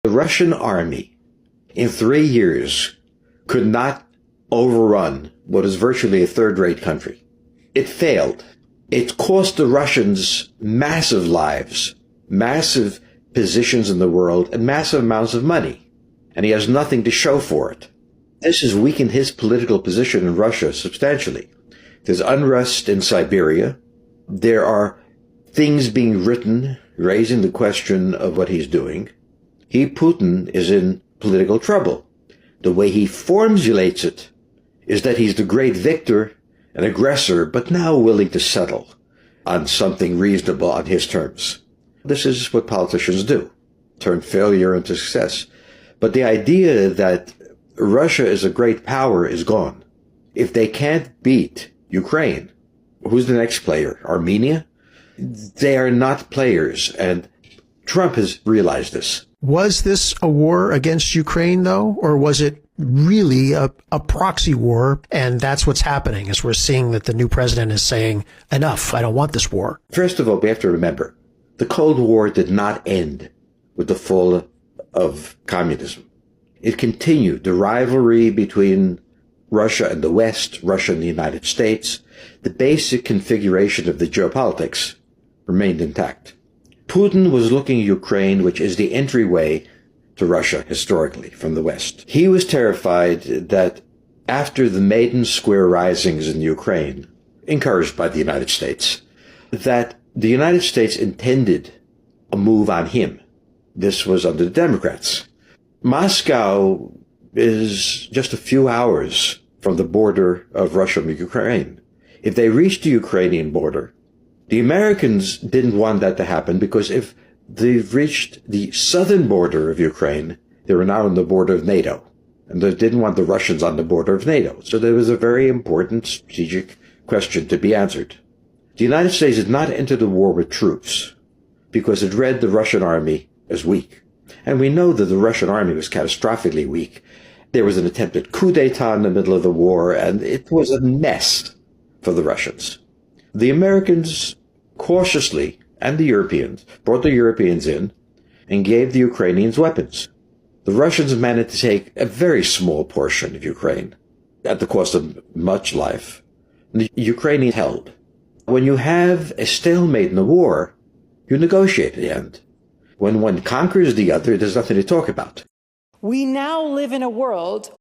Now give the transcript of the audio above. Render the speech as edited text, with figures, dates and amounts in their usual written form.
The Russian army in 3 years could not overrun what is virtually a third-rate country. It failed. It cost the Russians massive lives, massive positions in the world, and massive amounts of money. And he has nothing to show for it. This has weakened his political position in Russia substantially. There's unrest in Siberia. There are things being written raising the question of what he's doing. Putin, is in political trouble. The way he formulates it is that he's the great victor, an aggressor, but now willing to settle on something reasonable on his terms. This is what politicians do, turn failure into success. But the idea that Russia is a great power is gone. If they can't beat Ukraine, who's the next player? Armenia? They are not players, and Trump has realized this. Was this a war against Ukraine, though, or was it really a proxy war? And that's what's happening, as we're seeing that the new president is saying, enough, I don't want this war. First of all, we have to remember, the Cold War did not end with the fall of communism. It continued. The rivalry between Russia and the West, Russia and the United States, the basic configuration of the geopolitics remained intact. Putin was looking at Ukraine, which is the entryway to Russia historically from the West. He was terrified that after the Maidan Square risings in Ukraine, encouraged by the United States, that the United States intended a move on him. This was under the Democrats. Moscow is just a few hours from the border of Russia and Ukraine. If they reached the Ukrainian border, the Americans didn't want that to happen, because if they've reached the southern border of Ukraine, they were now on the border of NATO. And they didn't want the Russians on the border of NATO. So there was a very important strategic question to be answered. The United States did not enter the war with troops because it read the Russian army as weak. And we know that the Russian army was catastrophically weak. There was an attempted coup d'etat in the middle of the war, and it was a mess for the Russians. The Americans cautiously, and the Europeans, brought the Europeans in and gave the Ukrainians weapons. The Russians managed to take a very small portion of Ukraine at the cost of much life. The Ukrainians held. When you have a stalemate in a war, you negotiate at the end. When one conquers the other, there's nothing to talk about. We now live in a world